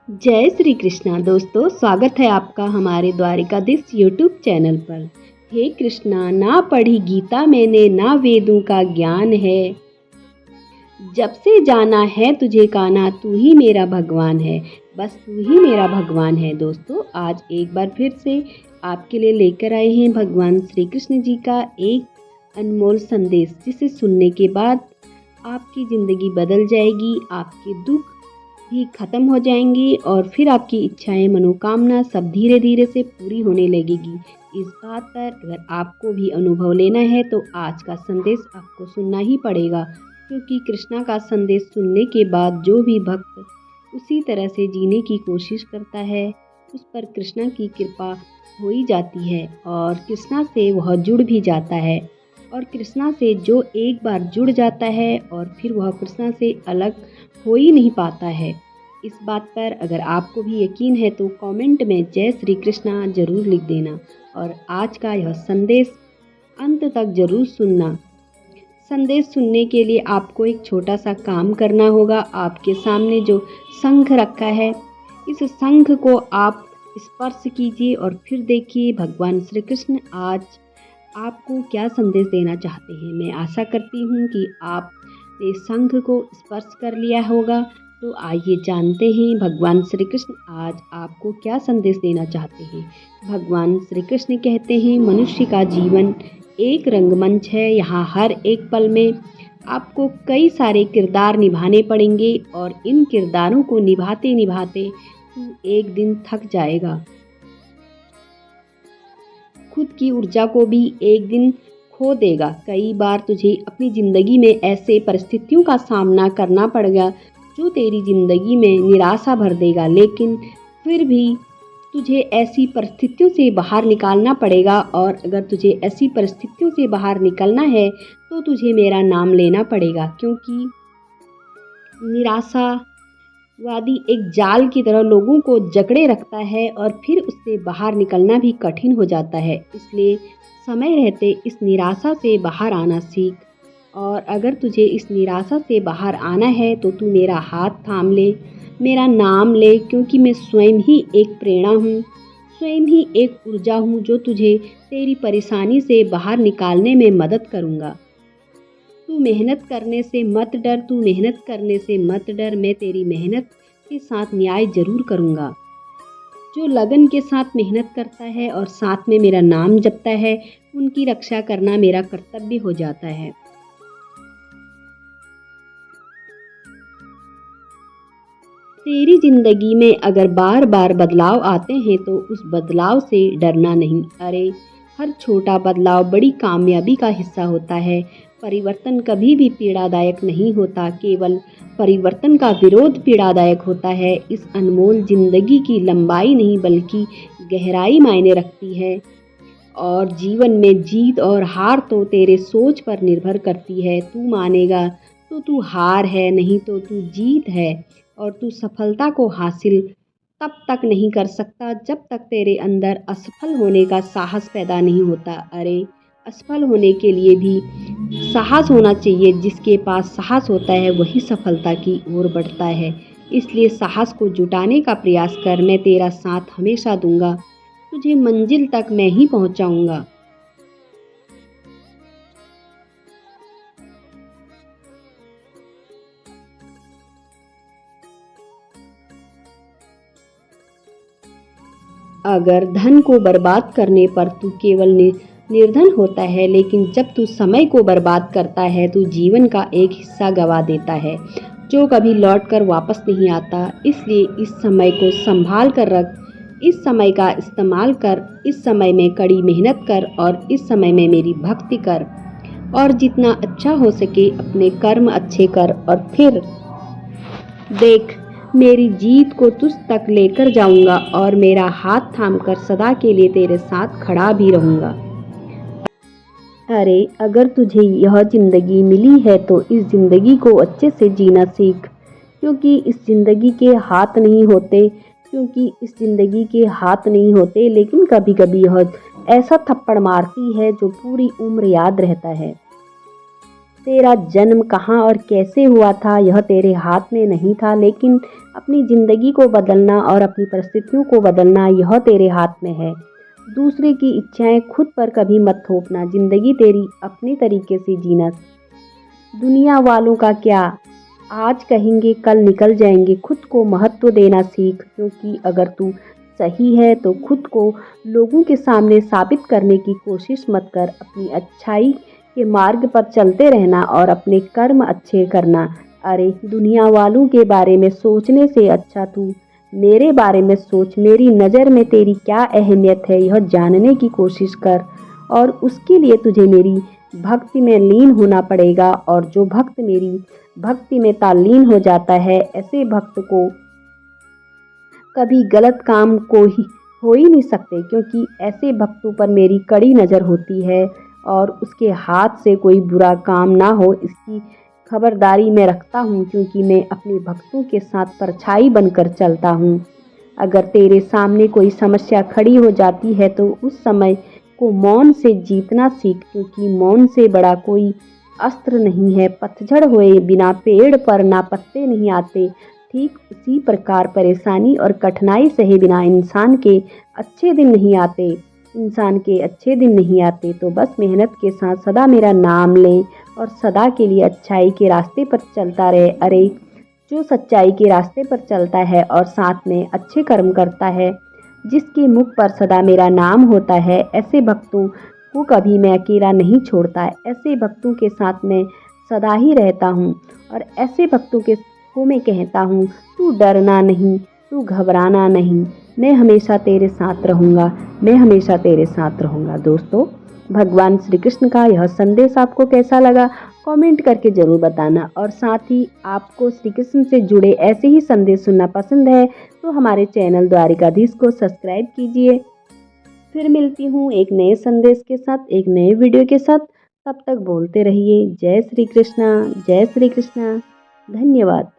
जय श्री कृष्णा दोस्तों, स्वागत है आपका हमारे द्वारिकाधीश यूट्यूब चैनल पर। हे कृष्णा, ना पढ़ी गीता मैंने, ना वेदों का ज्ञान है। जब से जाना है तुझे कान्हा, तू ही मेरा भगवान है। बस तू ही मेरा भगवान है। दोस्तों, आज एक बार फिर से आपके लिए लेकर आए हैं भगवान श्री कृष्ण जी का एक अनमोल संदेश, जिसे सुनने के बाद आपकी ज़िंदगी बदल जाएगी, आपके दुख भी खत्म हो जाएंगी और फिर आपकी इच्छाएं, मनोकामना सब धीरे धीरे से पूरी होने लगेगी। इस बात पर अगर आपको भी अनुभव लेना है तो आज का संदेश आपको सुनना ही पड़ेगा, क्योंकि कृष्णा का संदेश सुनने के बाद जो भी भक्त उसी तरह से जीने की कोशिश करता है, उस पर कृष्णा की कृपा हो ही जाती है और कृष्णा से वह जुड़ भी जाता है। और कृष्णा से जो एक बार जुड़ जाता है और फिर वह कृष्णा से अलग हो ही नहीं पाता है। इस बात पर अगर आपको भी यकीन है तो कमेंट में जय श्री कृष्णा जरूर लिख देना और आज का यह संदेश अंत तक जरूर सुनना। संदेश सुनने के लिए आपको एक छोटा सा काम करना होगा। आपके सामने जो शंख रखा है, इस शंख को आप स्पर्श कीजिए और फिर देखिए भगवान श्री कृष्ण आज आपको क्या संदेश देना चाहते हैं। मैं आशा करती हूँ कि आपने शंख को स्पर्श कर लिया होगा। तो आइए जानते हैं भगवान श्री कृष्ण आज आपको क्या संदेश देना चाहते हैं। भगवान श्री कृष्ण कहते हैं, मनुष्य का जीवन एक रंगमंच है। यहाँ हर एक पल में आपको कई सारे किरदार निभाने पड़ेंगे और इन किरदारों को निभाते निभाते तू एक दिन थक जाएगा। खुद की ऊर्जा को भी एक दिन खो देगा। कई बार तुझे अपनी ज़िंदगी में ऐसे परिस्थितियों का सामना करना पड़ेगा जो तेरी ज़िंदगी में निराशा भर देगा, लेकिन फिर भी तुझे ऐसी परिस्थितियों से बाहर निकालना पड़ेगा। और अगर तुझे ऐसी परिस्थितियों से बाहर निकलना है तो तुझे मेरा नाम लेना पड़ेगा, क्योंकि निराशावादी एक जाल की तरह लोगों को जकड़े रखता है और फिर उससे बाहर निकलना भी कठिन हो जाता है। इसलिए समय रहते इस निराशा से बाहर आना सीख। और अगर तुझे इस निराशा से बाहर आना है तो तू मेरा हाथ थाम ले, मेरा नाम ले, क्योंकि मैं स्वयं ही एक प्रेरणा हूँ, स्वयं ही एक ऊर्जा हूँ जो तुझे तेरी परेशानी से बाहर निकालने में मदद करूँगा। तू मेहनत करने से मत डर, तू मेहनत करने से मत डर। मैं तेरी मेहनत के साथ न्याय जरूर करूँगा। जो लगन के साथ मेहनत करता है और साथ में मेरा नाम जपता है, उनकी रक्षा करना मेरा कर्तव्य हो जाता है। तेरी जिंदगी में अगर बार बार बदलाव आते हैं तो उस बदलाव से डरना नहीं। अरे, हर छोटा बदलाव बड़ी कामयाबी का हिस्सा होता है। परिवर्तन कभी भी पीड़ादायक नहीं होता, केवल परिवर्तन का विरोध पीड़ादायक होता है। इस अनमोल जिंदगी की लंबाई नहीं बल्कि गहराई मायने रखती है। और जीवन में जीत और हार तो तेरे सोच पर निर्भर करती है। तू मानेगा तो तू हार है, नहीं तो तू जीत है। और तू सफलता को हासिल तब तक नहीं कर सकता जब तक तेरे अंदर असफल होने का साहस पैदा नहीं होता। अरे, असफल होने के लिए भी साहस होना चाहिए। जिसके पास साहस होता है वही सफलता की ओर बढ़ता है। इसलिए साहस को जुटाने का प्रयास कर। मैं तेरा साथ हमेशा दूंगा, तुझे मंजिल तक मैं ही पहुंचाऊंगा। अगर धन को बर्बाद करने पर तू केवल निर्धन होता है, लेकिन जब तू समय को बर्बाद करता है तो जीवन का एक हिस्सा गवा देता है जो कभी लौट कर वापस नहीं आता। इसलिए इस समय को संभाल कर रख, इस समय का इस्तेमाल कर, इस समय में कड़ी मेहनत कर और इस समय में मेरी भक्ति कर। और जितना अच्छा हो सके अपने कर्म अच्छे कर और फिर देख, मेरी जीत को तुझ तक लेकर जाऊंगा और मेरा हाथ थामकर सदा के लिए तेरे साथ खड़ा भी रहूंगा। अरे, अगर तुझे यह जिंदगी मिली है तो इस जिंदगी को अच्छे से जीना सीख, क्योंकि इस जिंदगी के हाथ नहीं होते, लेकिन कभी कभी यह ऐसा थप्पड़ मारती है जो पूरी उम्र याद रहता है। तेरा जन्म कहाँ और कैसे हुआ था यह तेरे हाथ में नहीं था, लेकिन अपनी ज़िंदगी को बदलना और अपनी परिस्थितियों को बदलना यह तेरे हाथ में है। दूसरे की इच्छाएं खुद पर कभी मत थोपना, ज़िंदगी तेरी अपने तरीके से जीना। दुनिया वालों का क्या, आज कहेंगे कल निकल जाएंगे, खुद को महत्व देना सीख, क्योंकि अगर तू सही है तो खुद को लोगों के सामने साबित करने की कोशिश मत कर। अपनी अच्छाई के मार्ग पर चलते रहना और अपने कर्म अच्छे करना। अरे दुनिया वालों के बारे में सोचने से अच्छा तू मेरे बारे में सोच। मेरी नज़र में तेरी क्या अहमियत है यह जानने की कोशिश कर, और उसके लिए तुझे मेरी भक्ति में लीन होना पड़ेगा। और जो भक्त मेरी भक्ति में तल्लीन हो जाता है, ऐसे भक्त को कभी गलत काम हो ही नहीं सकते, क्योंकि ऐसे भक्तों पर मेरी कड़ी नज़र होती है और उसके हाथ से कोई बुरा काम ना हो इसकी खबरदारी मैं रखता हूँ, क्योंकि मैं अपने भक्तों के साथ परछाई बनकर चलता हूँ। अगर तेरे सामने कोई समस्या खड़ी हो जाती है तो उस समय को मौन से जीतना सीख, क्योंकि मौन से बड़ा कोई अस्त्र नहीं है। पतझड़ हुए बिना पेड़ पर ना पत्ते नहीं आते, ठीक उसी प्रकार परेशानी और कठिनाई सहे बिना इंसान के अच्छे दिन नहीं आते। इंसान के अच्छे दिन नहीं आते तो बस मेहनत के साथ सदा मेरा नाम लें और सदा के लिए अच्छाई के रास्ते पर चलता रहे। अरे जो सच्चाई के रास्ते पर चलता है और साथ में अच्छे कर्म करता है, जिसके मुख पर सदा मेरा नाम होता है, ऐसे भक्तों को कभी मैं अकेला नहीं छोड़ता। ऐसे भक्तों के साथ मैं सदा ही रहता हूँ और ऐसे भक्तों को मैं कहता हूँ, तू डरना नहीं, तू घबराना नहीं, मैं हमेशा तेरे साथ रहूँगा, मैं हमेशा तेरे साथ रहूँगा। दोस्तों, भगवान श्री कृष्ण का यह संदेश आपको कैसा लगा कमेंट करके ज़रूर बताना। और साथ ही आपको श्री कृष्ण से जुड़े ऐसे ही संदेश सुनना पसंद है तो हमारे चैनल द्वारिकाधीश को सब्सक्राइब कीजिए। फिर मिलती हूँ एक नए संदेश के साथ, एक नए वीडियो के साथ। तब तक बोलते रहिए जय श्री कृष्णा, जय श्री कृष्णा। धन्यवाद।